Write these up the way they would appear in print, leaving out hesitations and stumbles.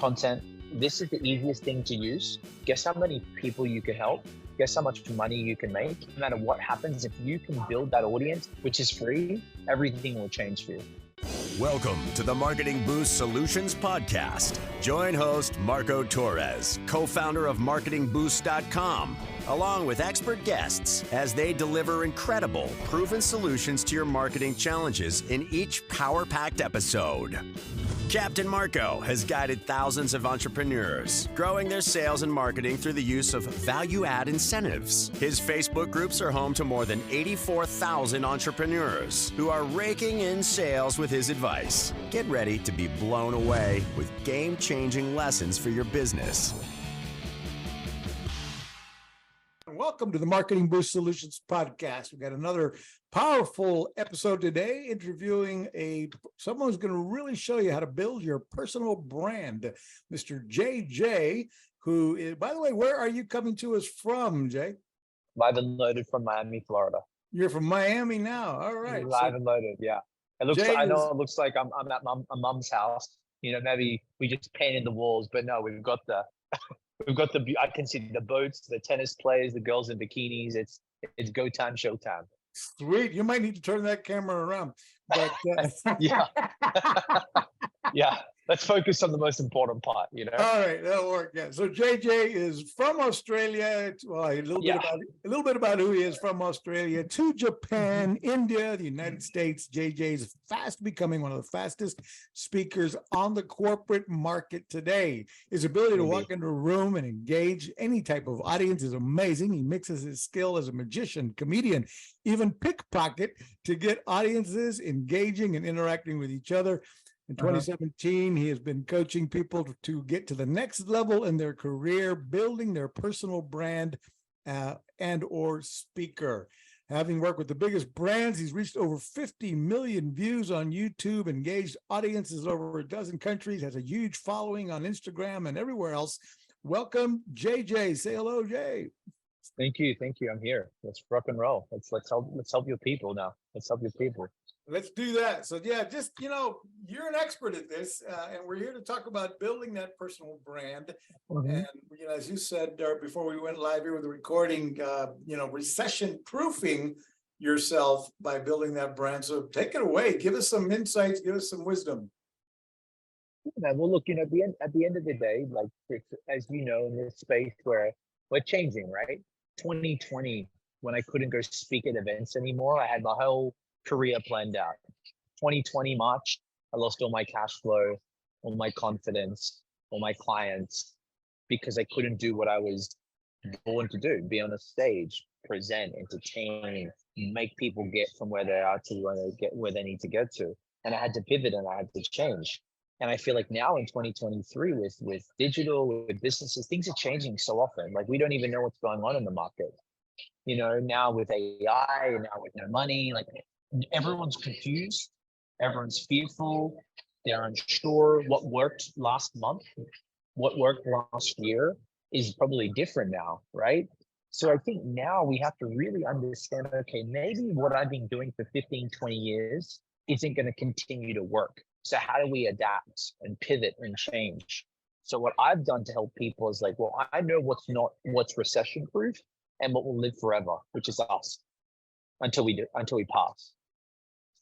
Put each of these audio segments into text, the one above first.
content. This is the easiest thing to use. Guess how many people you can help? Guess how much money you can make? No matter what happens, if you can build that audience, which is free, everything will change for you. Welcome to the Marketing Boost Solutions Podcast. Join host Marco Torres, co-founder of MarketingBoost.com, along with expert guests as they deliver incredible, proven solutions to your marketing challenges in each power-packed episode. Captain Marco has guided thousands of entrepreneurs, growing their sales and marketing through the use of value-add incentives. His Facebook groups are home to more than 84,000 entrepreneurs who are raking in sales with his advice. Get ready to be blown away with game-changing lessons for your business. Welcome to the Marketing Boost Solutions Podcast. We've got another powerful episode today, interviewing someone who's going to really show you how to build your personal brand, Mr. Jay, who is, by the way, where are you coming to us from, Jay? Live and loaded from Miami, Florida. You're from Miami now. All right. Live and loaded, yeah. It looks. I know it looks like I'm at a mum's house. You know, maybe we just painted the walls, but no, we've got the. I can see the boats, the tennis players, the girls in bikinis. It's go time, show time. Sweet. You might need to turn that camera around. But yeah. Yeah. Let's focus on the most important part, you know? All right, that'll work. Yeah. So JJ is from Australia. Well, a little bit about who he is. From Australia to Japan, India, the United States. JJ is fast becoming one of the fastest speakers on the corporate market today. His ability to walk into a room and engage any type of audience is amazing. He mixes his skill as a magician, comedian, even pickpocket to get audiences engaging and interacting with each other. In 2017, he has been coaching people to get to the next level in their career, building their personal brand and or speaker. Having worked with the biggest brands, he's reached over 50 million views on YouTube, engaged audiences over a dozen countries, has a huge following on Instagram and everywhere else. Welcome, JJ. Say hello, Jay. Thank you. I'm here. Let's rock and roll. Let's help your people now. Let's help your people. Let's do that. So yeah, just, you're an expert at this, and we're here to talk about building that personal brand. And, as you said before we went live here with the recording, recession-proofing yourself by building that brand. So take it away. Give us some insights. Give us some wisdom. Yeah, well, look, at the end of the day, like, as you know, in this space where we're changing, right? 2020, when I couldn't go speak at events anymore, I had my whole career planned out. 2020 March, I lost all my cash flow, all my confidence, all my clients, because I couldn't do what I was born to do: be on a stage, present, entertain, make people get from where they are to where they need to get to. And I had to pivot and I had to change. And I feel like now in 2023, with digital, with businesses, things are changing so often. Like, we don't even know what's going on in the market. Now with AI and now with no money, like, everyone's confused, everyone's fearful, they're unsure. What worked last month, what worked last year is probably different now, right? So I think now we have to really understand, okay, maybe what I've been doing for 15, 20 years isn't going to continue to work. So how do we adapt and pivot and change? So what I've done to help people is like, well, I know what's recession proof and what will live forever, which is us until we pass.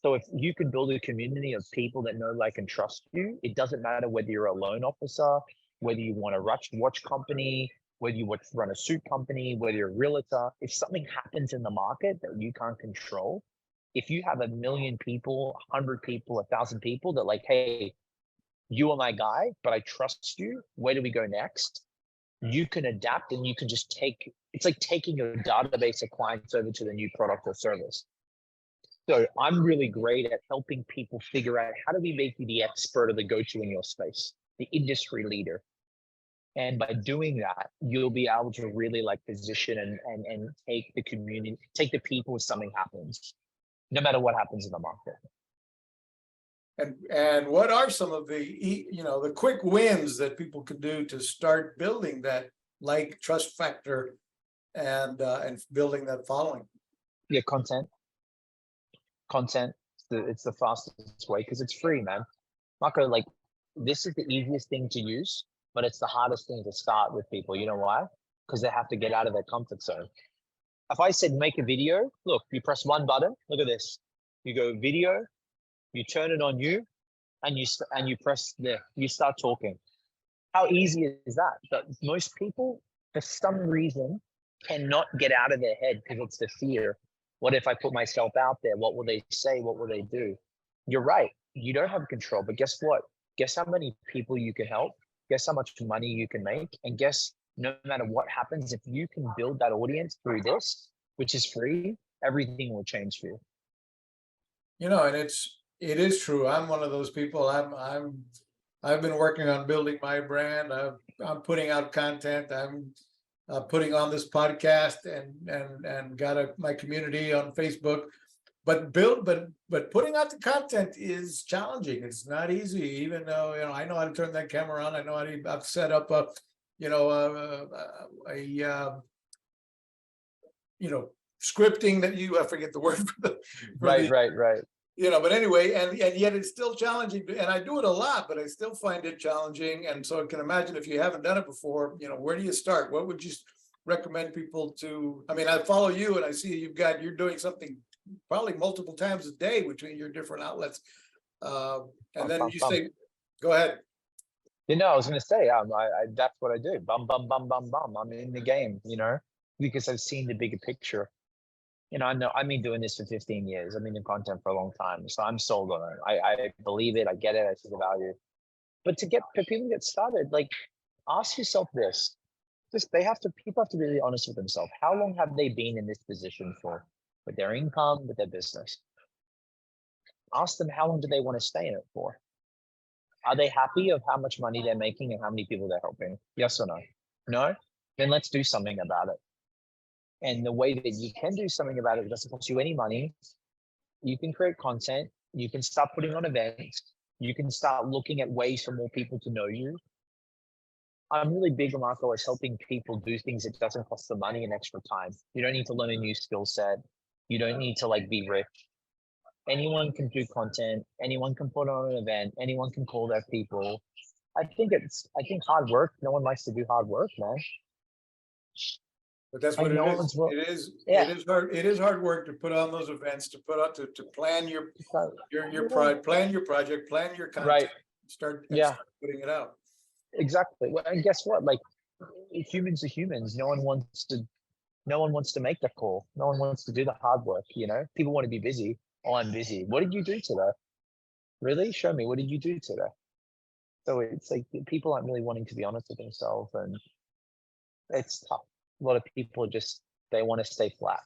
So if you can build a community of people that know, like, and trust you, it doesn't matter whether you're a loan officer, whether you want a watch company, whether you run a suit company, whether you're a realtor. If something happens in the market that you can't control, if you have 1 million people, 100 people, 1,000 people that like, hey, you are my guy, but I trust you, where do we go next? You can adapt and you can just it's like taking your database of clients over to the new product or service. So I'm really great at helping people figure out, how do we make you the expert or the go-to in your space, the industry leader? And by doing that, you'll be able to really position and take the community, take the people if something happens, no matter what happens in the market. And what are some of the quick wins that people can do to start building that trust factor and building that following? Yeah, content. It's the fastest way because it's free, man. Marco, this is the easiest thing to use. but it's the hardest thing to start with people. You know why? Because they have to get out of their comfort zone. If I said make a video, look, you press one button. Look at this. You go video, you turn it on you, and you press there. You start talking. How easy is that? But most people, for some reason, cannot get out of their head because it's the fear. What if I put myself out there? What will they say? What will they do? You're right. You don't have control, but guess what? Guess how many people you can help? Guess how much money you can make? And guess no matter what happens, if you can build that audience through this, which is free, everything will change for you. You know, and it is true. I'm one of those people. I've been working on building my brand. I'm putting out content. I'm putting on this podcast and got my community on Facebook. But putting out the content is challenging. It's not easy, even though, you know, I know how to turn that camera on. I know how to, I've set up a scripting that I forget the word for Right. You know, but anyway, and yet it's still challenging, and I do it a lot, but I still find it challenging. And so I can imagine, if you haven't done it before, you know, where do you start? What would you recommend people to? I mean, I follow you and I see you're doing something probably multiple times a day between your different outlets. And then you say, go ahead. You know, I was going to say, that's what I do. Bum, bum, bum, bum, bum. I'm in the game, you know, because I've seen the bigger picture. You know, I've been doing this for 15 years. I've been in content for a long time. So I'm sold on it. I believe it. I get it. I see the value. But for people to get started, like, ask yourself this. People have to be really honest with themselves. How long have they been in this position for? With their income, with their business? Ask them, how long do they want to stay in it for? Are they happy of how much money they're making and how many people they're helping? Yes or no? No? Then let's do something about it. And the way that you can do something about it doesn't cost you any money. You can create content. You can start putting on events. You can start looking at ways for more people to know you. I'm really big on, Marco, is helping people do things that doesn't cost them money and extra time. You don't need to learn a new skill set. You don't need to be rich. Anyone can do content. Anyone can put on an event. Anyone can call their people. I think hard work. No one likes to do hard work, man. But that's what it is. Yeah. It is hard work to put on those events, to plan your project, plan your content, right. Start putting it out. Exactly. Well, and guess what? Like, humans are humans. No one wants to make the call. No one wants to do the hard work. You know, people want to be busy. Oh, I'm busy. What did you do today? Really? Show me. What did you do today? So it's like people aren't really wanting to be honest with themselves, and it's tough. A lot of people they want to stay flat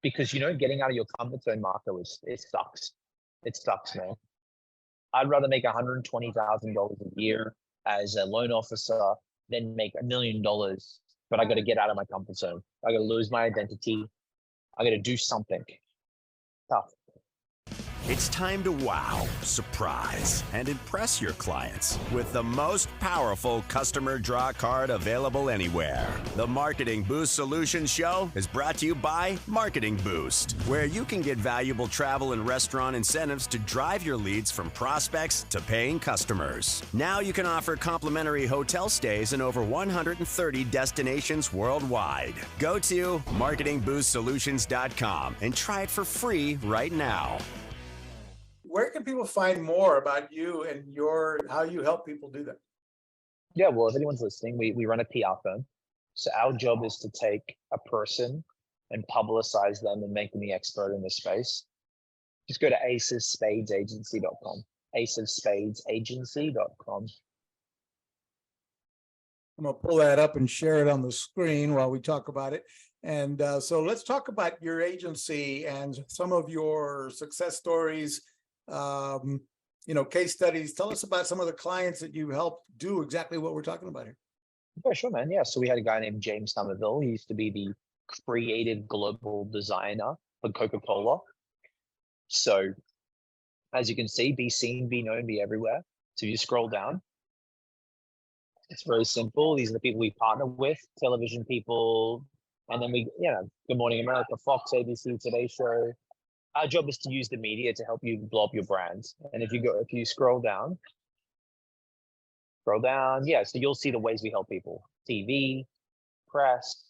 because, you know, getting out of your comfort zone, Marco, it sucks. It sucks, man. I'd rather make $120,000 a year as a loan officer than make $1 million. But I got to get out of my comfort zone. I got to lose my identity. I got to do something. Tough. It's time to wow, surprise, and impress your clients with the most powerful customer draw card available anywhere. The Marketing Boost Solutions Show is brought to you by Marketing Boost, where you can get valuable travel and restaurant incentives to drive your leads from prospects to paying customers. Now you can offer complimentary hotel stays in over 130 destinations worldwide. Go to marketingboostsolutions.com and try it for free right now. Where can people find more about you and how you help people do that? Yeah, well, if anyone's listening, we run a PR firm. So our job is to take a person and publicize them and make them the expert in the space. Just go to acespadesagency.com, acespadesagency.com. I'm going to pull that up and share it on the screen while we talk about it. And so let's talk about your agency and some of your success stories. Case studies. Tell us about some of the clients that you helped do exactly what we're talking about here. Yeah, sure, man. Yeah. So we had a guy named James Somerville. He used to be the creative global designer for Coca-Cola. So as you can see, be seen, be known, be everywhere. So you scroll down. It's very simple. These are the people we partner with, television people. And then Good Morning America, Fox, ABC, Today Show. Our job is to use the media to help you blow up your brands. And if you scroll down, Scroll down. Yeah, so you'll see the ways we help people. TV, press,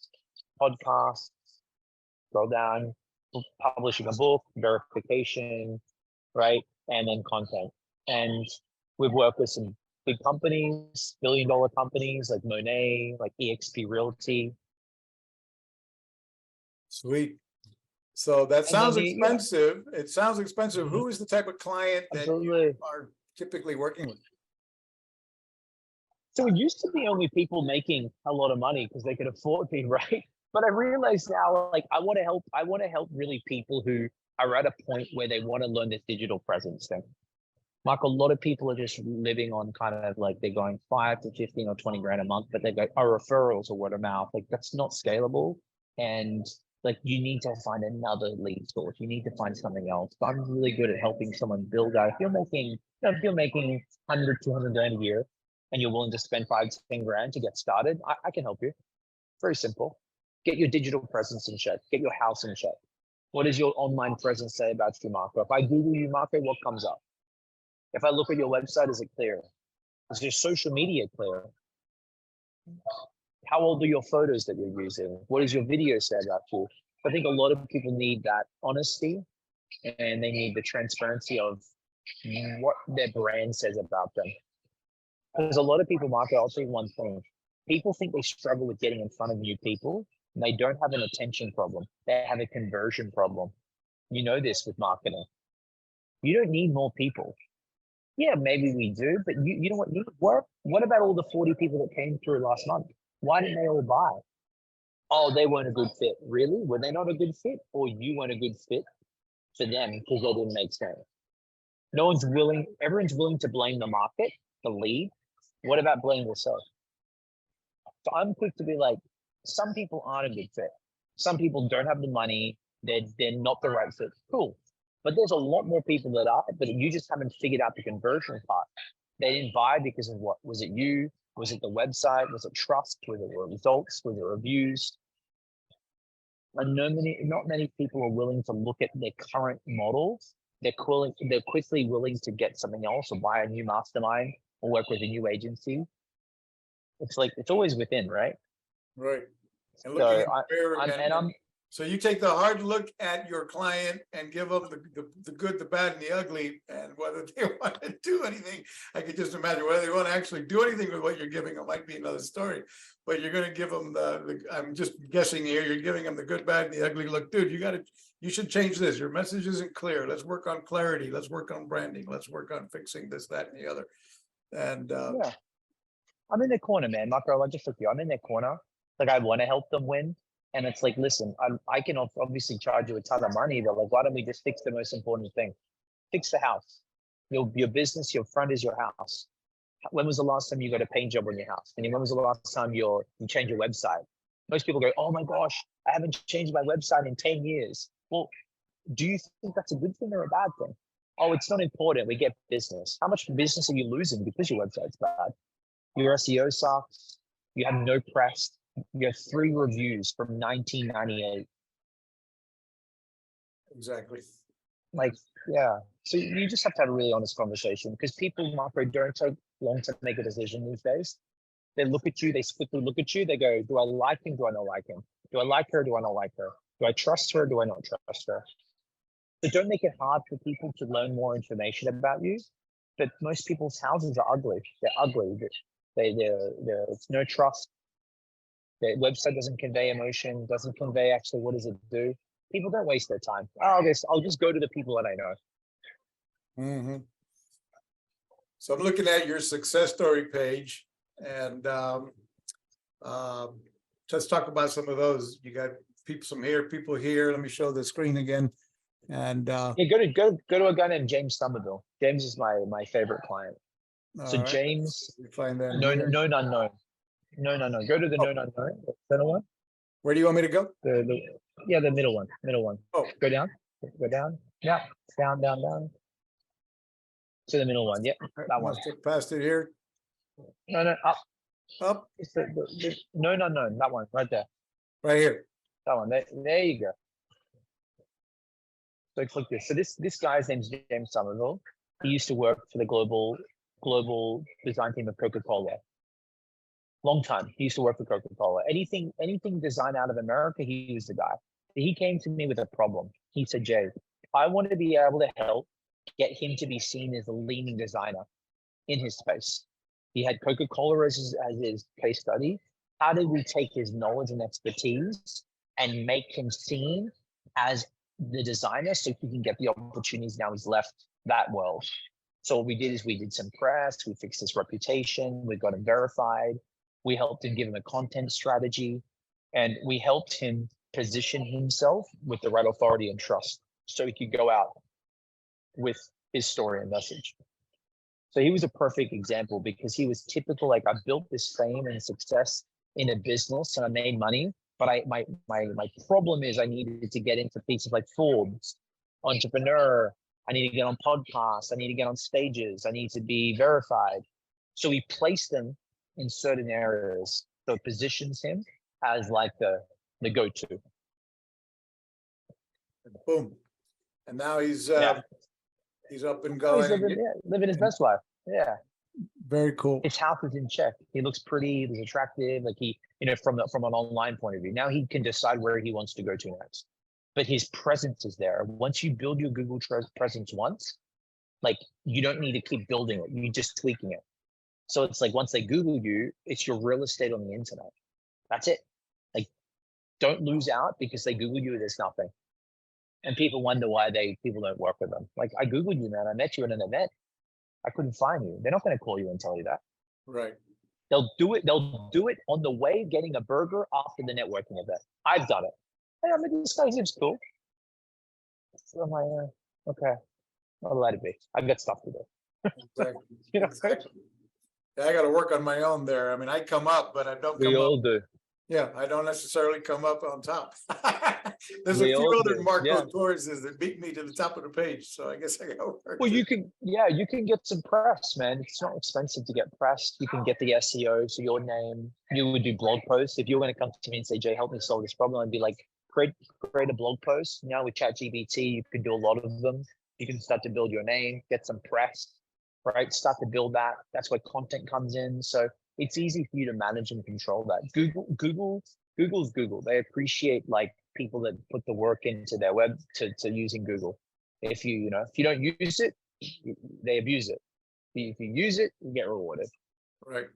podcasts. Scroll down, publishing a book, verification, right? And then content. And we've worked with some big companies, billion-dollar companies like Monet, like EXP Realty. Sweet. So that And sounds then expensive. It sounds expensive. Who is the type of client that you are typically working with? So it used to be only people making a lot of money because they could afford me, right? But I realize now, like, I want to help really people who are at a point where they want to learn this digital presence thing. Like, a lot of people are just living on kind of like they're going 5 to 15 or 20 grand a month, but they go, oh, referrals or word of mouth. Like, that's not scalable. And like, you need to find another lead source. You need to find something else. But I'm really good at helping someone build out. If you're making 100, 200 grand a year and you're willing to spend 5, 10 grand to get started, I can help you. Very simple. Get your digital presence in check. Get your house in check. What does your online presence say about you, Marco? If I Google you, Marco, what comes up? If I look at your website, is it clear? Is your social media clear? How old are your photos that you're using? What does your video say about you? I think a lot of people need that honesty, and they need the transparency of what their brand says about them. Because a lot of people, Marco, I'll say one thing. People think they struggle with getting in front of new people, and they don't have an attention problem. They have a conversion problem. You know this with marketing. You don't need more people. Yeah, maybe we do, but you know what? What about all the 40 people that came through last month? Why didn't they all buy? Oh, they weren't a good fit. Really? Were they not a good fit? Or you weren't a good fit for them because they didn't make sense? Everyone's willing to blame the market, the lead. What about blaming yourself? So I'm quick to be like, some people aren't a good fit. Some people don't have the money. They're not the right fit. Cool. But there's a lot more people that are, but you just haven't figured out the conversion part. They didn't buy because of what? Was it you? Was it the website? Was it trust? Was it results? Was it reviews? And not many people are willing to look at their current model. They're quickly willing to get something else or buy a new mastermind or work with a new agency. It's like, it's always within, right? Right. And So looking at the mirror so you take the hard look at your client and give them the good, the bad, and the ugly, and whether they want to do anything. I could just imagine whether they want to actually do anything with what you're giving them might be another story. But you're going to give them I'm just guessing here, you're giving them the good, bad, and the ugly. Look, dude, you should change this. Your message isn't clear. Let's work on clarity. Let's work on branding. Let's work on fixing this, that, and the other. And yeah, I'm in their corner, man. Marco, I just look at you. I'm in their corner. Like, I want to help them win. And it's like, listen, I can obviously charge you a ton of money, but like, why don't we just fix the most important thing? Fix the house. Your business, your front is your house. When was the last time you got a paint job on your house? And when was the last time you changed your website? Most people go, oh my gosh, I haven't changed my website in 10 years. Well, do you think that's a good thing or a bad thing? Oh, it's not important. We get business. How much business are you losing because your website's bad? Your SEO sucks. You have no press. You have 3 reviews from 1998. Exactly. Like, yeah. So you just have to have a really honest conversation, because people, Marco, don't take long to make a decision these days. They look at you, they quickly look at you, they go, do I like him? Do I not like him? Do I like her? Do I not like her? Do I trust her? Do I not trust her? So don't make it hard for people to learn more information about you. But most people's houses are ugly. They're ugly. It's no trust. The website doesn't convey emotion, doesn't convey actually what does it do. People don't waste their time. Oh, I'll just go to the people that I know. Mm-hmm. So I'm looking at your success story page, and let's talk about some of those. You got people here. Let me show the screen again. And yeah, go to a guy named James Somerville. James is my favorite client. So right. James, you find that known unknown. No. Go to the known unknown. Middle one. Where do you want me to go? The middle one. Middle one. Oh, go down. Go down. Yeah, down. To the middle one. Yep, that one. Past it here. No, up. Up. It's the known unknown. That one right there. Right here. That one. There you go. So click this. So this guy's name's James Somerville. He used to work for the global global design team of Coca-Cola. Long time. He used to work for Coca-Cola. Anything design out of America, he was the guy. He came to me with a problem. He said, Jay, I want to be able to help get him to be seen as a leading designer in his space. He had Coca-Cola as his case study. How did we take his knowledge and expertise and make him seen as the designer so he can get the opportunities now he's left that world? So what we did is we did some press, we fixed his reputation, we got him verified, we helped him give him a content strategy, and we helped him position himself with the right authority and trust so he could go out with his story and message. So he was a perfect example because he was typical, like I built this fame and success in a business and I made money, but my problem is I needed to get into pieces like Forbes, Entrepreneur, I need to get on podcasts, I need to get on stages, I need to be verified. So we placed him in certain areas. So it positions him as like the go-to. Boom. And now he's up and going. He's living his best life. Yeah. Very cool. His health is in check. He looks pretty, he's attractive. Like he, from an online point of view, now he can decide where he wants to go to next. But his presence is there. Once you build your Google presence once, like you don't need to keep building it. You're just tweaking it. So it's like once they Google you, it's your real estate on the internet. That's it. Like don't lose out because they Google you, there's nothing. And people wonder why people don't work with them. Like I Googled you, man. I met you at an event. I couldn't find you. They're not going to call you and tell you that. Right. They'll do it on the way getting a burger after the networking event. I've done it. Hey, I met this guy, he seems cool. So I'm like, okay, I'll let it be. I've got stuff to do. Exactly. You know? Exactly. Yeah, I got to work on my own there. I mean, I come up, but I don't come up. We all do. Yeah, I don't necessarily come up on top. There's We a few all other do, Marco Torreses that beat me to the top of the page. So I guess I got to work. Well, you can get some press, man. It's not expensive to get pressed. You can get the SEO, so your name. You would do blog posts. If you're going to come to me and say, Jay, help me solve this problem, I'd be like, create a blog post. Now with ChatGPT, you can do a lot of them. You can start to build your name, get some press, right? Start to build that. That's where content comes in. So it's easy for you to manage and control that. Google's Google. They appreciate like people that put the work into their web to using Google. If you don't use it, they abuse it. If you use it, you get rewarded. Right.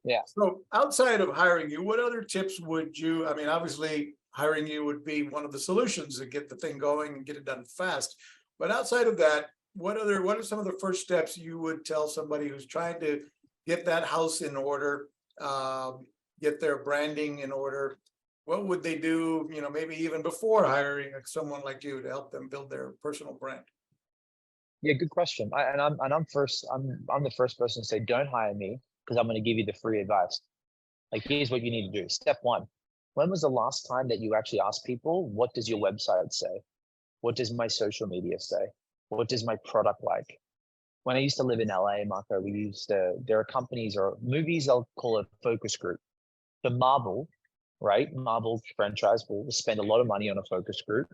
Yeah. So outside of hiring you, what other tips would you, I mean, obviously hiring you would be one of the solutions to get the thing going and get it done fast. But outside of that, what are some of the first steps you would tell somebody who's trying to get that house in order, get their branding in order? What would they do, maybe even before hiring someone like you to help them build their personal brand? Yeah, good question. I'm the first person to say, don't hire me because I'm going to give you the free advice. Like, here's what you need to do. Step one, when was the last time that you actually asked people, what does your website say? What does my social media say? What does my product like? When I used to live in LA, Marco, there are companies or movies, I'll call it focus group. The Marvel franchise will spend a lot of money on a focus group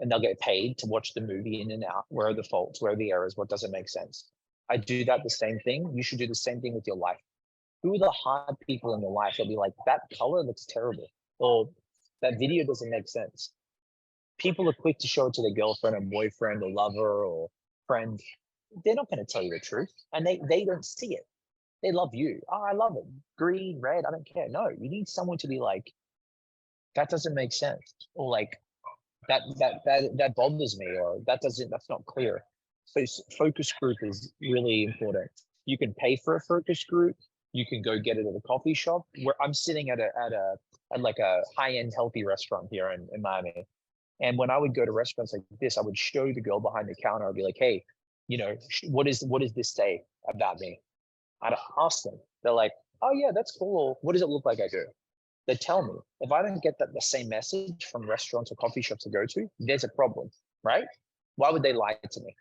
and they'll get paid to watch the movie in and out. Where are the faults? Where are the errors? What doesn't make sense? I do that the same thing. You should do the same thing with your life. Who are the hard people in your life? They'll be like, that color looks terrible. Or that video doesn't make sense. People are quick to show it to their girlfriend or boyfriend or lover or friend. They're not going to tell you the truth. And they don't see it. They love you. Oh, I love it. Green, red, I don't care. No, you need someone to be like, that doesn't make sense. Or like, that bothers me, or that's not clear. So focus group is really important. You can pay for a focus group. You can go get it at a coffee shop. Where I'm sitting at like a high-end healthy restaurant here in Miami. And when I would go to restaurants like this, I would show the girl behind the counter. I'd be like, hey, what does this say about me? I'd ask them. They're like, oh yeah, that's cool. What does it look like I do? They tell me. If I don't get the same message from restaurants or coffee shops to go to, there's a problem, right? Why would they lie to me?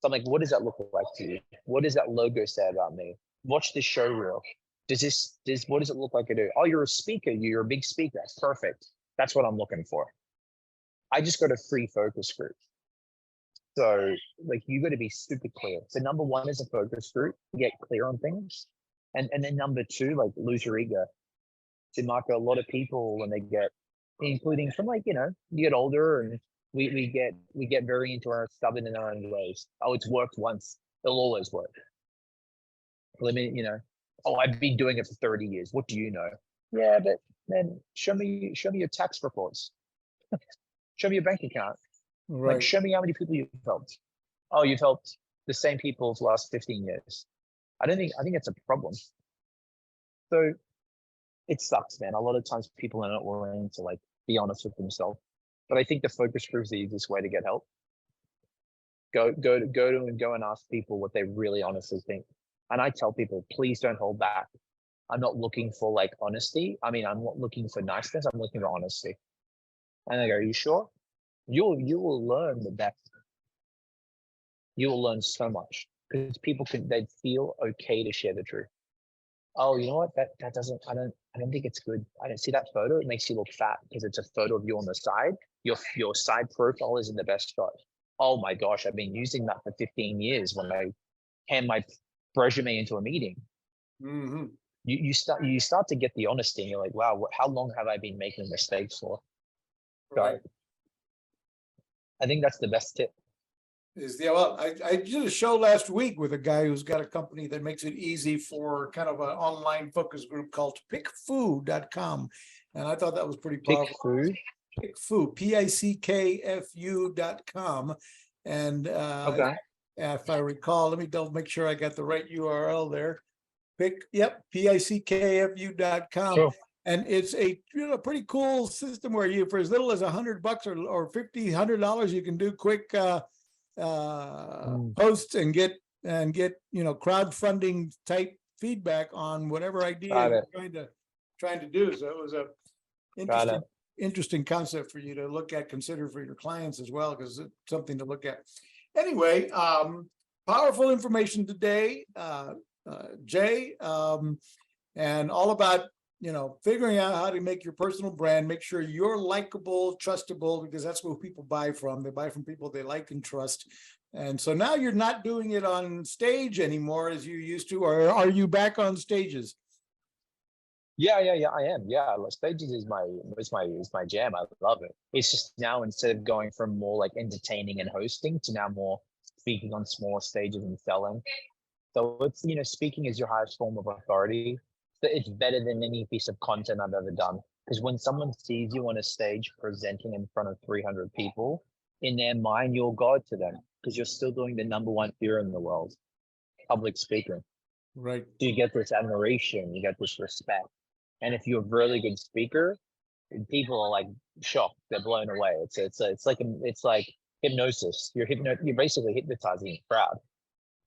So I'm like, what does that look like to you? What does that logo say about me? Watch this show reel. What does it look like I do? Oh, you're a speaker. You're a big speaker. Perfect. That's what I'm looking for. I just got a free focus group. So like you got to be super clear. So number one is a focus group, get clear on things. And then number two, like lose your ego. So Marco, a lot of people when they get, including from like, you get older and we get very into our stubborn in our own ways. Oh, it's worked once. It'll always work. Let me, oh, I've been doing it for 30 years. What do you know? Yeah, but then show me your tax reports. Show me your bank account. Right. Like, show me how many people you've helped. Oh, you've helped the same people for the last 15 years. I think it's a problem. So it sucks, man. A lot of times people are not willing to like be honest with themselves. But I think the focus group is the easiest way to get help. Go and ask people what they really honestly think. And I tell people, please don't hold back. I'm not looking for like honesty. I mean, I'm not looking for niceness. I'm looking for honesty. And they go, are you sure? You will learn the best. You will learn so much because people they feel okay to share the truth. Oh, you know what? That doesn't, I don't think it's good. I don't see that photo. It makes you look fat because it's a photo of you on the side. Your side profile isn't the best shot. Oh my gosh, I've been using that for 15 years when I hand my resume into a meeting. Mm-hmm. You start to get the honesty and you're like, wow, how long have I been making mistakes for? Right. So I think that's the best tip. I did a show last week with a guy who's got a company that makes it easy for kind of an online focus group called pickfu.com. And I thought that was pretty powerful. Pickfu, pickfu.com. And Okay. if I recall, let me make sure I got the right URL there. pickfu.com. Sure. And it's a pretty cool system where you, for as little as $100 or $100, you can do quick posts and get crowdfunding type feedback on whatever idea you're trying to do. So it was a interesting concept for you to look at, consider for your clients as well, because it's something to look at. Anyway, powerful information today, Jay, and all about figuring out how to make your personal brand, make sure you're likable, trustable, because that's what people buy from. They buy from people they like and trust. And so now you're not doing it on stage anymore as you used to, or are you back on stages? Yeah, I am. Yeah, stages is my jam. I love it. It's just now instead of going from more like entertaining and hosting to now more speaking on smaller stages and selling. So it's speaking is your highest form of authority. It's better than any piece of content I've ever done. Because when someone sees you on a stage presenting in front of 300 people, in their mind, you're God to them because you're still doing the number one fear in the world, public speaking. Right. So you get this admiration, you get this respect. And if you're a really good speaker, people are like shocked, they're blown away. It's like hypnosis. You're basically hypnotizing the crowd.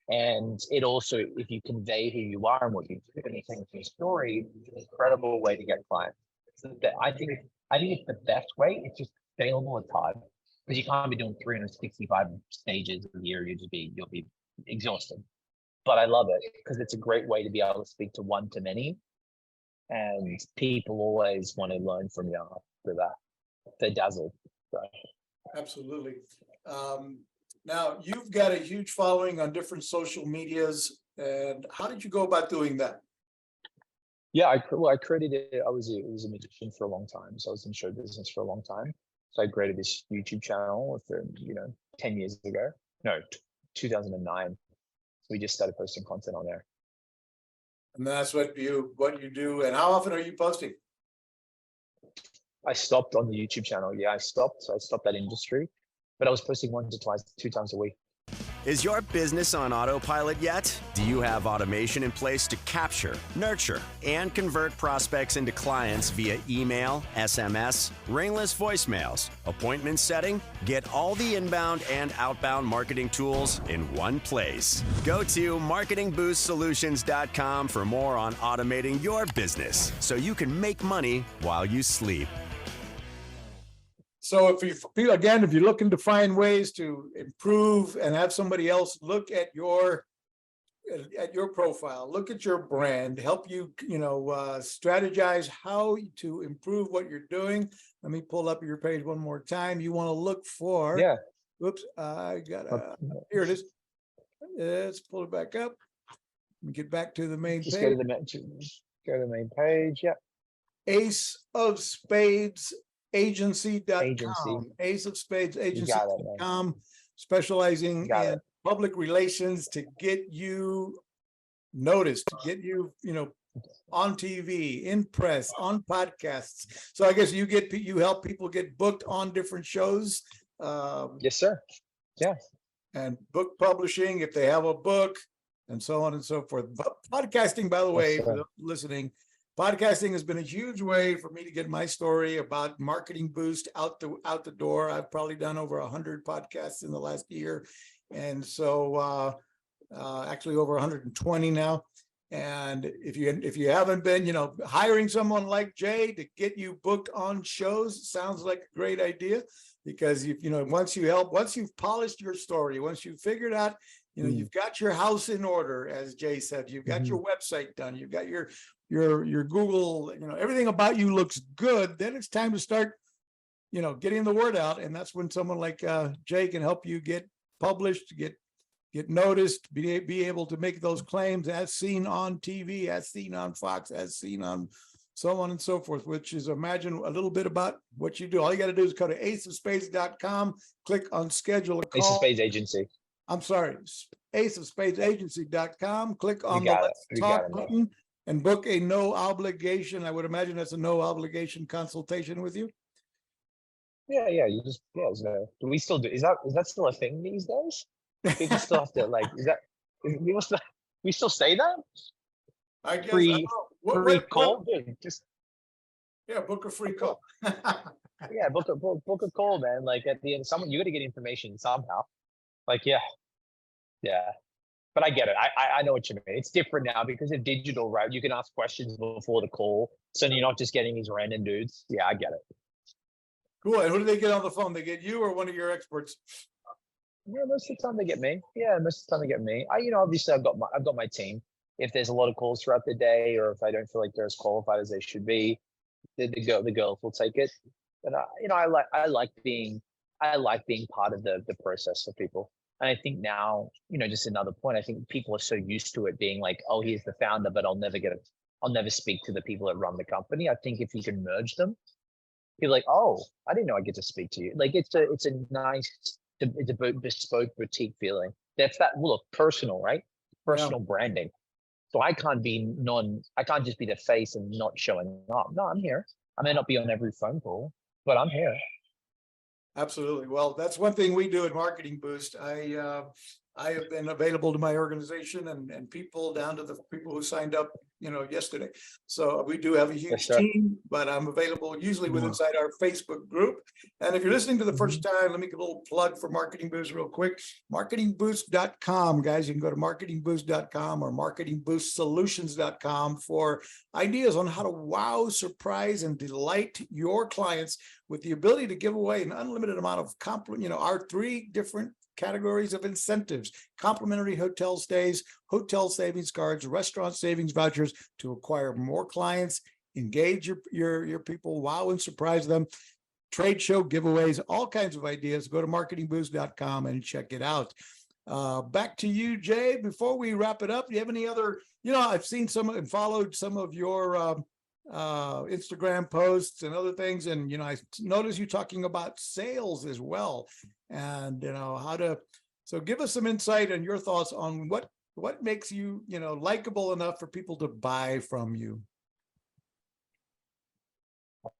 And it also, if you convey who you are and what you do and you tell your story, it's an incredible way to get clients. So I think it's the best way. It's just scalable. It's hard because you can't be doing 365 stages a year. You'll be exhausted. But I love it because it's a great way to be able to speak to one-to-many, and people always want to learn from you after that. They're dazzled. So. Absolutely. Now, you've got a huge following on different social medias. And how did you go about doing that? Yeah, I created it. I was a musician for a long time. So I was in show business for a long time. So I created this YouTube channel 10 years ago. No, 2009. We just started posting content on there. And that's what you do. And how often are you posting? I stopped on the YouTube channel. Yeah, I stopped that industry. But I was posting 2 times a week. Is your business on autopilot yet? Do you have automation in place to capture, nurture, and convert prospects into clients via email, SMS, ringless voicemails, appointment setting? Get all the inbound and outbound marketing tools in one place. Go to marketingboostsolutions.com for more on automating your business so you can make money while you sleep. So if you're looking to find ways to improve and have somebody else look at your profile, look at your brand, help you, strategize how to improve what you're doing. Let me pull up your page one more time. You want to look for Oops, here it is. Let's pull it back up. Let me get back to the main Just page. go to the main page. Yep. Ace of Spades Agency.com. Agency. Ace of Spades You got it, man. Agency.com, specializing Got in it. public relations to get you noticed, to get you, on TV, in press, on podcasts. So I guess you help people get booked on different shows. Yes, sir. Yeah. And book publishing if they have a book, and so on and so forth. But podcasting, by the way, Yes, for those listening, podcasting has been a huge way for me to get my story about Marketing Boost out the door. I've probably done over 100 podcasts in the last year, and so actually over 120 now. And if you haven't been, hiring someone like Jay to get you booked on shows sounds like a great idea, because once you've polished your story, once you've figured out, you've got your house in order, as Jay said, you've got your website done, you've got your Google, everything about you looks good, then it's time to start, getting the word out. And that's when someone like Jay can help you get published, get noticed, be able to make those claims as seen on TV, as seen on Fox, as seen on so on and so forth, which is, imagine a little bit about what you do. All you got to do is go to aceofspades.com, click on schedule a call. Ace of Spades Agency. I'm sorry, aceofspadesagency.com, click on the Let's Talk button and book a no obligation. I would imagine that's a no obligation consultation with you. Yeah. You just, do we still do, is that still a thing these days? People still have to we still say that? I guess free call. Dude, book a free call. Yeah, book a call, man. Like at the end, you got to get information somehow. Yeah. But I get it. I know what you mean. It's different now because of digital, right? You can ask questions before the call, so you're not just getting these random dudes. Yeah, I get it. Cool. And who do they get on the phone? They get you or one of your experts? Yeah, most of the time they get me. Obviously I've got my team. If there's a lot of calls throughout the day, or if I don't feel like they're as qualified as they should be, the girls will take it. But I like being part of the process for people. And I think now, just another point, I think people are so used to it being like, oh, he's the founder, but I'll never speak to the people that run the company. I think if you can merge them, you're like, oh, I didn't know I get to speak to you. Like it's a bespoke boutique feeling. That's personal, right? Personal branding. So I can't just be the face and not showing up. No, I'm here. I may not be on every phone call, but I'm here. Absolutely. Well, that's one thing we do at Marketing Boost. I have been available to my organization and people, down to the people who signed up, yesterday. So we do have a huge team, but I'm available usually inside our Facebook group. And if you're listening to the first time, let me give a little plug for Marketing Boost real quick. MarketingBoost.com, guys. You can go to MarketingBoost.com or MarketingBoostSolutions.com for ideas on how to wow, surprise, and delight your clients with the ability to give away an unlimited amount of our 3 different categories of incentives: complimentary hotel stays, hotel savings cards, restaurant savings vouchers to acquire more clients, engage your people, wow and surprise them, trade show giveaways, all kinds of ideas. Go to marketingboost.com and check it out. Back to you, Jay. Before we wrap it up, do you have any other, I've seen and followed some of your Instagram posts and other things, and I noticed you talking about sales as well, and so give us some insight and your thoughts on what makes you likable enough for people to buy from you.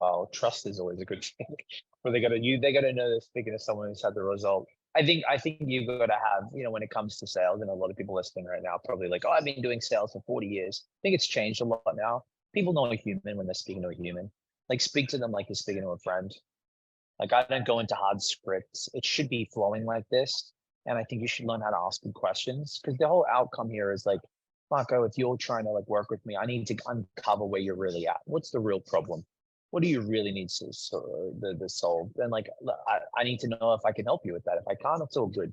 Oh, trust is always a good thing. Where they got to know they're speaking to someone who's had the result. I think you've got to have, when it comes to sales, and a lot of people listening right now probably like, oh, I've been doing sales for 40 years. I think it's changed a lot now. People know a human when they're speaking to a human. Like, speak to them like you're speaking to a friend. Like, I don't go into hard scripts. It should be flowing like this. And I think you should learn how to ask good questions, because the whole outcome here is like, Marco, if you're trying to work with me, I need to uncover where you're really at. What's the real problem? What do you really need to solve? And I need to know if I can help you with that. If I can't, it's all good.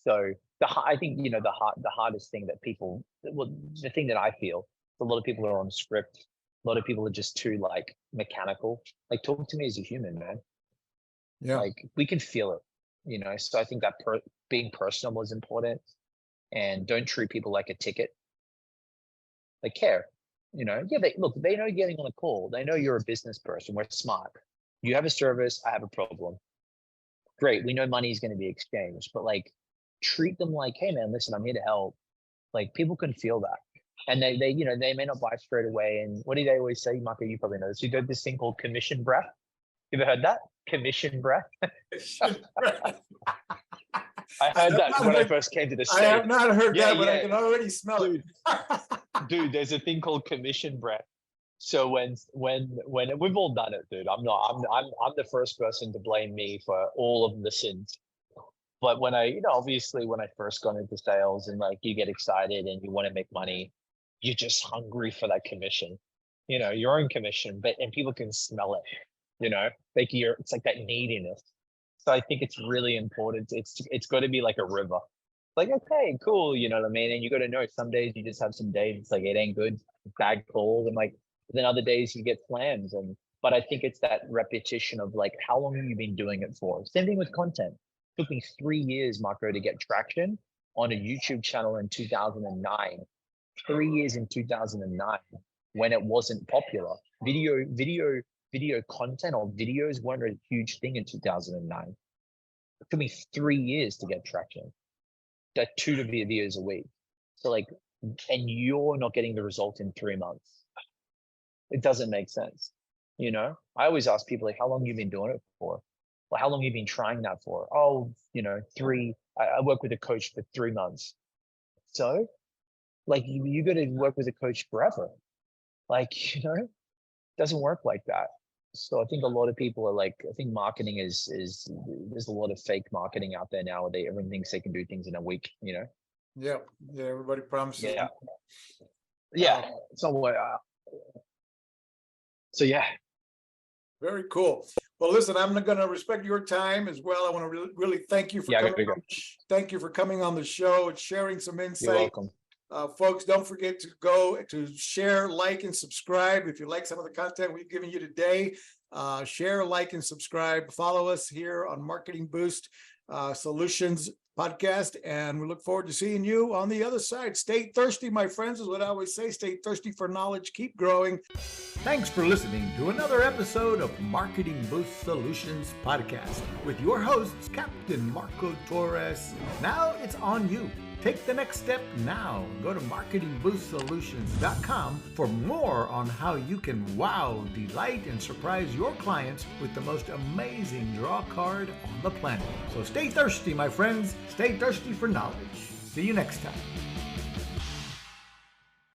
So I think, the hardest thing that people, the thing that I feel, a lot of people are on script. A lot of people are just too mechanical. Like, talk to me as a human, man. Yeah. Like, we can feel it. So I think that being personable is important, and don't treat people like a ticket. They care, yeah, they know you're getting on a call. They know you're a business person. We're smart. You have a service, I have a problem. Great. We know money is going to be exchanged, but like, treat them like, hey man, listen, I'm here to help. Like, people can feel that. And they may not buy straight away. And what do they always say, Marco? You probably know this. You got this thing called commission breath. You ever heard that? Commission breath. I heard that when I first came to the States. I have not heard that, but I can already smell it. Dude, there's a thing called commission breath. So when we've all done it, dude. I'm the first person to blame me for all of the sins. But when obviously when I first got into sales, and like, you get excited and you want to make money, you're just hungry for that commission, your own commission, and people can smell it, like it's like that neediness. So I think it's really important. It's got to be like a river. Like, okay, cool. You know what I mean? And you got to know, some days you just have some days it's like, it ain't good, bad calls. And like, then other days you get slams. But I think it's that repetition of like, how long have you been doing it for? Same thing with content. It took me 3 years, Marco, to get traction on a YouTube channel in 2009. 3 years in 2009 when it wasn't popular. Video content or videos weren't a huge thing in 2009. It took me 3 years to get traction. That 2 to videos a week. So like, and you're not getting the result in 3 months. It doesn't make sense. I always ask people, like, how long have you been doing it for? Well, how long have you been trying that for? Oh, 3. I work with a coach for 3 months. So like, you got to work with a coach forever. Like, it doesn't work like that. So I think a lot of people are like, I think marketing is there's a lot of fake marketing out there now. Everyone thinks they can do things in a week, Yeah. Everybody promises. Yeah. So what? So yeah. Very cool. Well, listen, I'm going to respect your time as well. I want to really thank you for coming. Thank you for coming on the show and sharing some insight. You're welcome. Folks, don't forget to go to share, like, and subscribe. If you like some of the content we've given you today, share, like, and subscribe. Follow us here on Marketing Boost Solutions Podcast, and we look forward to seeing you on the other side. Stay thirsty, my friends, is what I always say. Stay thirsty for knowledge. Keep growing. Thanks for listening to another episode of Marketing Boost Solutions Podcast with your hosts, Captain Marco Torres. Now it's on you. Take the next step now. Go to marketingboostsolutions.com for more on how you can wow, delight, and surprise your clients with the most amazing draw card on the planet. So stay thirsty, my friends. Stay thirsty for knowledge. See you next time.